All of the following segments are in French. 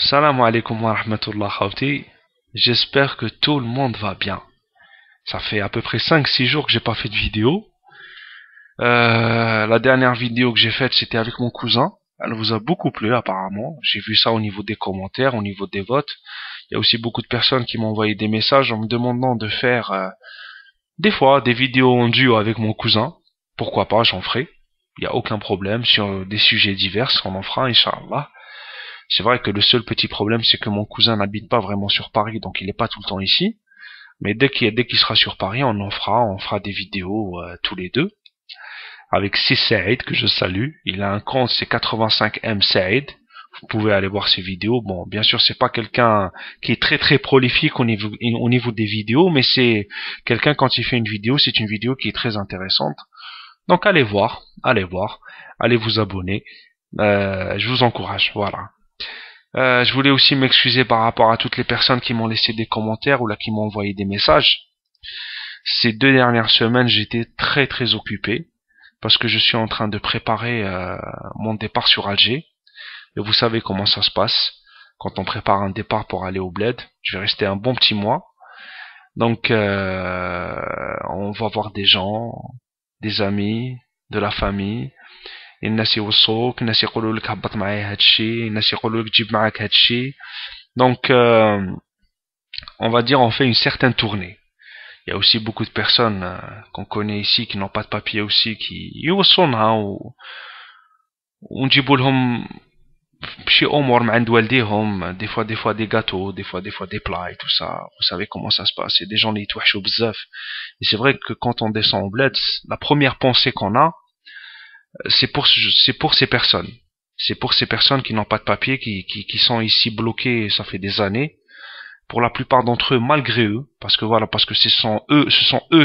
Salam alaikum wa rahmatullah khawti. J'espère que tout le monde va bien. Ça fait à peu près 5-6 jours que j'ai pas fait de vidéo. La dernière vidéo que j'ai faite, c'était avec mon cousin. Elle vous a beaucoup plu apparemment. J'ai vu ça au niveau des commentaires, au niveau des votes. Il y a aussi beaucoup de personnes qui m'ont envoyé des messages en me demandant de faire des fois des vidéos en duo avec mon cousin. Pourquoi pas, j'en ferai. Il n'y a aucun problème sur des sujets divers, on en fera, Inch'Allah. C'est vrai que le seul petit problème, c'est que mon cousin n'habite pas vraiment sur Paris, donc il n'est pas tout le temps ici. Mais dès qu'il sera sur Paris, on fera des vidéos tous les deux. Avec Saïd, que je salue. Il a un compte, c'est 85M Saïd. Vous pouvez aller voir ses vidéos. Bon, bien sûr, c'est pas quelqu'un qui est très très prolifique au niveau des vidéos, mais c'est quelqu'un, quand il fait une vidéo, c'est une vidéo qui est très intéressante. Donc allez vous abonner. Je vous encourage, voilà. Je voulais aussi m'excuser par rapport à toutes les personnes qui m'ont laissé des commentaires ou là qui m'ont envoyé des messages. Ces 2 dernières semaines, j'étais très très occupé parce que je suis en train de préparer mon départ sur Alger. Et vous savez comment ça se passe quand on prépare un départ pour aller au bled. Je vais rester un bon petit mois. Donc on va voir des gens, des amis, de la famille. الناس يوصوك الناس يقولوا لك هبط معايا هادشي الناس يقولوا لك جيب معاك هادشي donc on va dire on fait une certaine tournée. Il y a aussi beaucoup de personnes qu'on connaît ici qui n'ont pas de papier aussi qui يوصونا ونجيبوا لهم شي امور من عند والديهم des fois des gâteaux des fois des plats et tout ça. Vous savez comment ça se passe, c'est des gens اللي يتوحشوا بزاف. Et c'est vrai que quand on descend au bled, la première pensée qu'on a, c'est pour ces personnes. C'est pour ces personnes qui n'ont pas de papier, qui sont ici bloquées, ça fait des années. Pour la plupart d'entre eux, malgré eux, parce que ce sont eux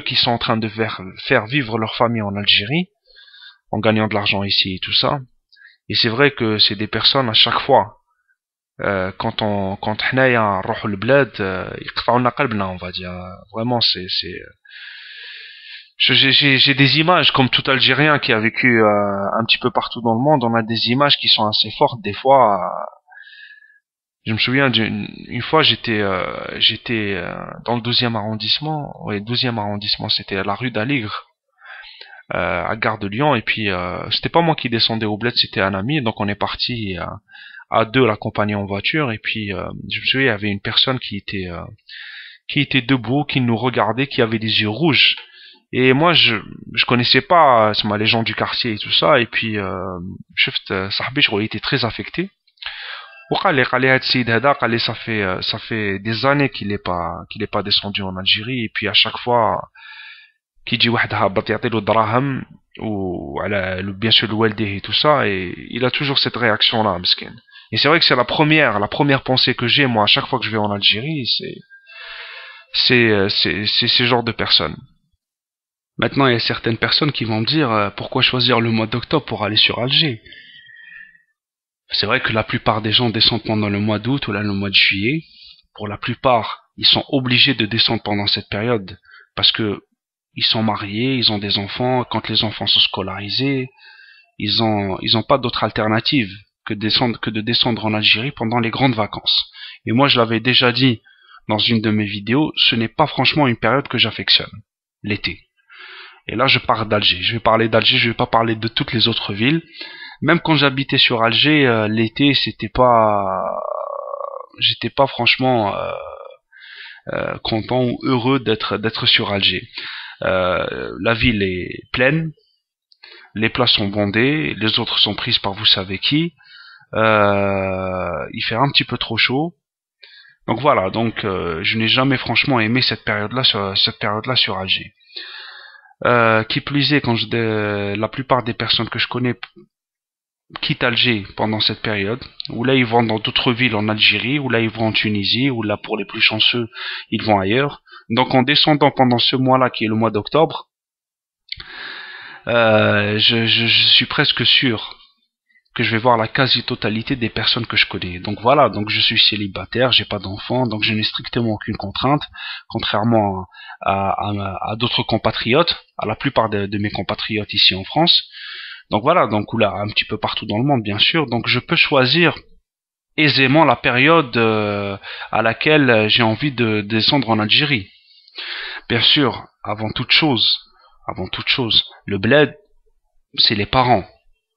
qui sont en train de faire vivre leur famille en Algérie, en gagnant de l'argent ici et tout ça. Et c'est vrai que c'est des personnes à chaque fois, quand حنايا نروحوا البلاد, يقطعوا لنا قلبنا, on va dire. Vraiment, j'ai des images, comme tout Algérien qui a vécu un petit peu partout dans le monde, on a des images qui sont assez fortes. Des fois, je me souviens d'une fois, j'étais dans le 12e arrondissement. Oui, 12e arrondissement, c'était à la rue d'Aligre, à Gare de Lyon. Et puis, c'était pas moi qui descendais au bled, c'était un ami. Donc, on est parti à deux, l'accompagner en voiture. Et puis, je me souviens, il y avait une personne qui était debout, qui nous regardait, qui avait des yeux rouges. Et moi, je connaissais pas les gens du quartier et tout ça. Et puis, شفت صاحبي, je crois, il était très affecté. قال لي هاد السيد هذا, قال لي ça fait des années qu'il est pas descendu en Algérie. Et puis à chaque fois كيجي واحد هابط يعطيله دراهم وعلى bien sûr الوالديه et tout ça, et il a toujours cette réaction là, مسكين. Et c'est vrai que c'est la première pensée que j'ai moi à chaque fois que je vais en Algérie, c'est ce genre de personnes. Maintenant, il y a certaines personnes qui vont me dire pourquoi choisir le mois d'octobre pour aller sur Alger. C'est vrai que la plupart des gens descendent pendant le mois d'août ou là le mois de juillet. Pour la plupart, ils sont obligés de descendre pendant cette période parce que ils sont mariés, ils ont des enfants. Quand les enfants sont scolarisés, ils ont pas d'autre alternative que de descendre en Algérie pendant les grandes vacances. Et moi, je l'avais déjà dit dans une de mes vidéos, ce n'est pas franchement une période que j'affectionne, l'été. Et là, je parle d'Alger. Je vais parler d'Alger, je vais pas parler de toutes les autres villes. Même quand j'habitais sur Alger, l'été, j'étais pas franchement content ou heureux d'être sur Alger. La ville est pleine, les places sont bondées, les autres sont prises par vous savez qui. Il fait un petit peu trop chaud. Donc voilà, je n'ai jamais franchement aimé cette période-là sur Alger. Qui plus est, la plupart des personnes que je connais quittent Alger pendant cette période, ou là ils vont dans d'autres villes en Algérie, ou là ils vont en Tunisie, ou là pour les plus chanceux ils vont ailleurs. Donc en descendant pendant ce mois-là qui est le mois d'octobre, je suis presque sûr que je vais voir la quasi-totalité des personnes que je connais. Donc voilà, donc je suis célibataire, j'ai pas d'enfant, donc je n'ai strictement aucune contrainte, contrairement à d'autres compatriotes, à la plupart de mes compatriotes ici en France. Donc voilà, donc là, un petit peu partout dans le monde, bien sûr. Donc je peux choisir aisément la période à laquelle j'ai envie de descendre en Algérie. Bien sûr, avant toute chose, le bled, c'est les parents.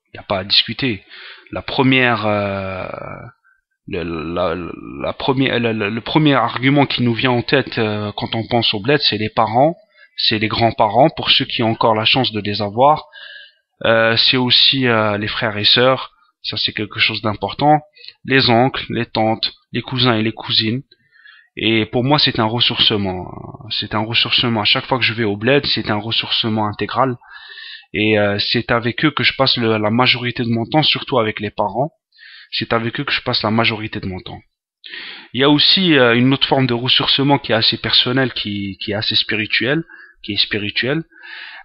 Il n'y a pas à discuter. La première, le premier argument qui nous vient en tête quand on pense au bled, c'est les parents, c'est les grands-parents, pour ceux qui ont encore la chance de les avoir. C'est aussi les frères et sœurs, ça c'est quelque chose d'important. Les oncles, les tantes, les cousins et les cousines. Et pour moi, c'est un ressourcement. C'est un ressourcement. À chaque fois que je vais au bled, c'est un ressourcement intégral. Et c'est avec eux que je passe la majorité de mon temps, surtout avec les parents. C'est avec eux que je passe la majorité de mon temps. Il y a aussi une autre forme de ressourcement qui est assez personnelle, qui est assez spirituelle, qui est spirituelle.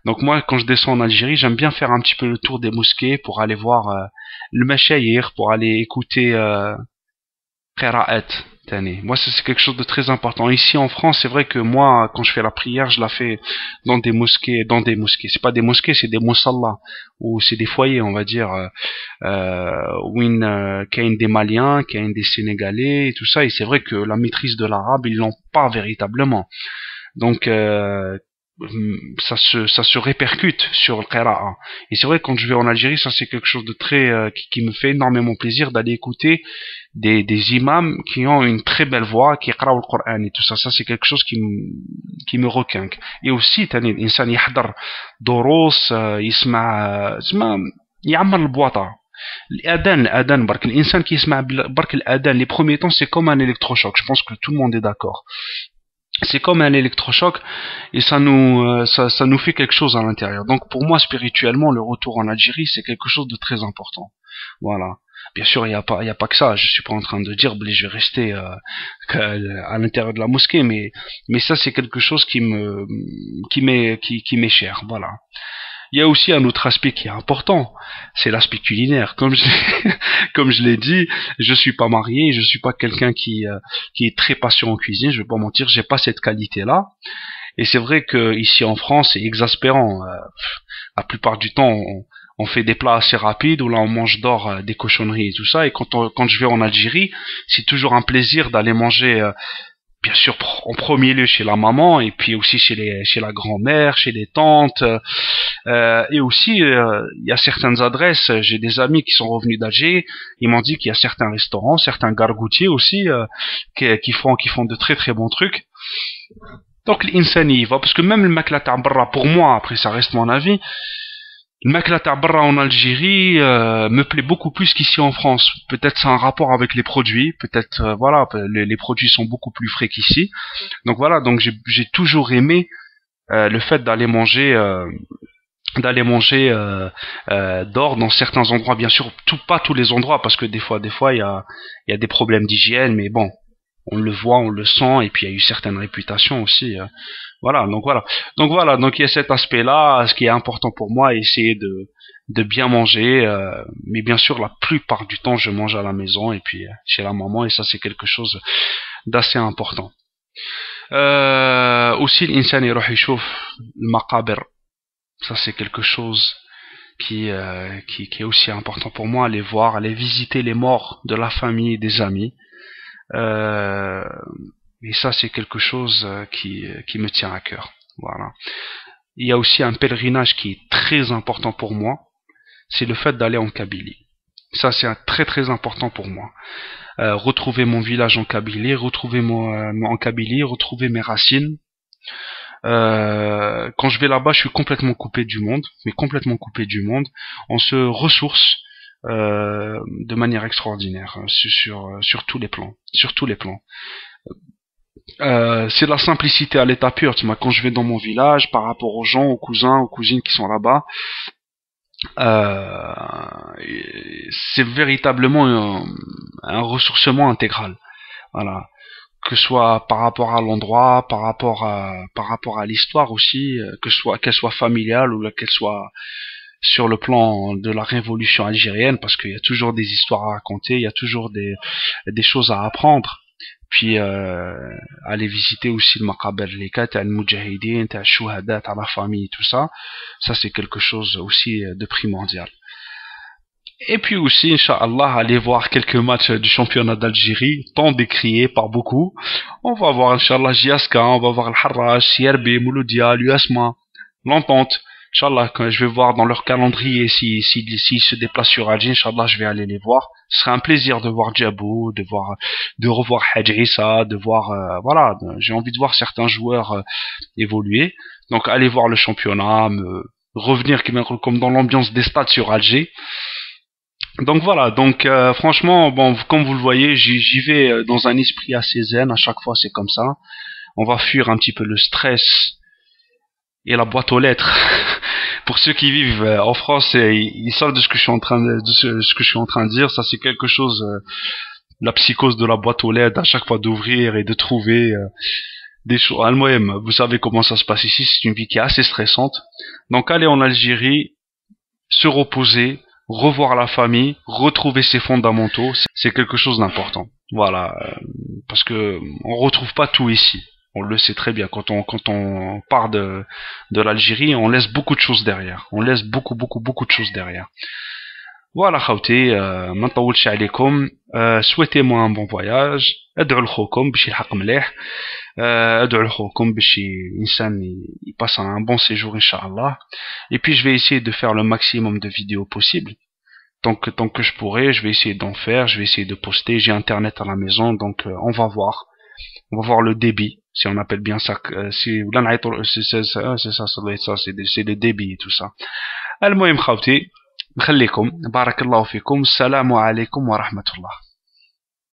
Donc moi, quand je descends en Algérie, j'aime bien faire un petit peu le tour des mosquées pour aller voir le mashayikh, pour aller écouter qira'at. Moi, c'est quelque chose de très important. Ici en France, c'est vrai que moi, quand je fais la prière, je la fais dans des mosquées. C'est pas des mosquées, c'est des musallas, ou c'est des foyers, on va dire, où il y a des Maliens, qu'il y a des Sénégalais, et tout ça. Et c'est vrai que la maîtrise de l'arabe, ils l'ont pas véritablement. Donc, ça se répercute sur le qira'a. Et c'est vrai que quand je vais en Algérie, ça c'est quelque chose de très qui me fait énormément plaisir d'aller écouter des imams qui ont une très belle voix, qui قرأوا le Coran et tout ça. Ça c'est quelque chose qui me requinque. Et aussi تاني الإنسان يحضر دروس يسمع يعمر البواطة. الأذان برك الإنسان qui يسمع برك الأذان les premiers temps c'est comme un électrochoc. Je pense que tout le monde est d'accord. C'est comme un électrochoc et ça nous fait quelque chose à l'intérieur. Donc pour moi spirituellement le retour en Algérie c'est quelque chose de très important. Voilà. Bien sûr il y a pas que ça. Je suis pas en train de dire je vais rester à l'intérieur de la mosquée, mais ça c'est quelque chose qui m'est cher. Voilà. Il y a aussi un autre aspect qui est important, c'est l'aspect culinaire. Comme je l'ai dit, je suis pas marié, je suis pas quelqu'un qui est très patient en cuisine, je vais pas mentir, j'ai pas cette qualité-là. Et c'est vrai que ici en France, c'est exaspérant. La plupart du temps, on fait des plats assez rapides où là on mange d'or des cochonneries et tout ça. Et quand je vais en Algérie, c'est toujours un plaisir d'aller manger bien sûr en premier lieu chez la maman et puis aussi chez la grand-mère, chez les tantes et aussi il y a certaines adresses, j'ai des amis qui sont revenus d'Alger, ils m'ont dit qu'il y a certains restaurants, certains gargoutiers aussi qui font de très très bons trucs. Donc l'insan y va parce que même le makla t'a barra pour moi, après ça reste mon avis, le makla t'a barra en Algérie me plaît beaucoup plus qu'ici en France. Peut-être c'est un rapport avec les produits, peut-être voilà, les produits sont beaucoup plus frais qu'ici. Donc voilà, donc j'ai toujours aimé le fait d'aller manger dehors dans certains endroits, bien sûr pas tous les endroits parce que des fois il y a des problèmes d'hygiène, mais bon on le voit, on le sent et puis il y a eu certaines réputations aussi voilà, donc il y a cet aspect là, ce qui est important pour moi, essayer de bien manger mais bien sûr la plupart du temps je mange à la maison et puis chez la maman, et ça c'est quelque chose d'assez important. Aussi l'insan يروح يشوف المقابر. Ça c'est quelque chose qui est aussi important pour moi, aller voir, aller visiter les morts de la famille et des amis. Euh, et ça c'est quelque chose qui me tient à cœur. Voilà. Il y a aussi un pèlerinage qui est très important pour moi, c'est le fait d'aller en Kabylie. Ça c'est très très important pour moi. Retrouver mon village en Kabylie, retrouver mes racines. Quand je vais là-bas, je suis complètement coupé du monde, mais complètement coupé du monde. On se ressource de manière extraordinaire sur tous les plans, sur tous les plans. C'est de la simplicité à l'état pur. Tu vois, quand je vais dans mon village, par rapport aux gens, aux cousins, aux cousines qui sont là-bas, c'est véritablement un ressourcement intégral. Voilà, que ce soit par rapport à l'endroit, par rapport à l'histoire aussi, qu'elle soit familiale ou qu'elle soit sur le plan de la révolution algérienne, parce qu'il y a toujours des histoires à raconter, il y a toujours des choses à apprendre. Puis aller visiter aussi le maqaber leka تاع المجاهدين تاع الشهداء تاع la famille, tout ça c'est quelque chose aussi de primordial. Et puis aussi, Inch'Allah, aller voir quelques matchs du championnat d'Algérie, tant décriés par beaucoup. On va voir, Inch'Allah, Jiaska, on va voir le Harrach, CRB, Mouloudia, l'USMA, l'Entente. Inch'Allah, quand je vais voir dans leur calendrier s'ils se déplacent sur Alger, Inch'Allah, je vais aller les voir. Ce serait un plaisir de voir Djabou, de revoir Hadj Issa, de voir, voilà, j'ai envie de voir certains joueurs évoluer. Donc, aller voir le championnat, revenir comme dans l'ambiance des stades sur Alger. Donc voilà, donc franchement, bon, comme vous le voyez, j'y vais dans un esprit assez zen. À chaque fois, c'est comme ça. On va fuir un petit peu le stress et la boîte aux lettres. Pour ceux qui vivent en France, ils savent de ce que je suis en train ce que je suis en train de dire. Ça, c'est quelque chose, la psychose de la boîte aux lettres, à chaque fois d'ouvrir et de trouver des choses. Vous savez comment ça se passe ici. C'est une vie qui est assez stressante. Donc, aller en Algérie, se reposer, revoir la famille, retrouver ses fondamentaux, c'est quelque chose d'important. Voilà, parce que on retrouve pas tout ici. On le sait très bien. Quand on part de l'Algérie, on laisse beaucoup de choses derrière. On laisse beaucoup de choses derrière. Voilà, khawti, ما نطولش عليكم. Souhaitez-moi un bon voyage. ادعوا لخوكم باش يلحق مليح. ادعوا لخوكم باش الانسان يpasse un bon séjour, Inch'Allah. Et puis je vais essayer de faire le maximum de vidéos possibles. Tant que je pourrai, je vais essayer d'en faire, je vais essayer de poster. J'ai internet à la maison, donc on va voir. On va voir le débit, si on appelle bien ça. C'est le débit et tout ça. المهم خاوتي, خليكم, بارك الله فيكم, السلام عليكم ورحمة الله.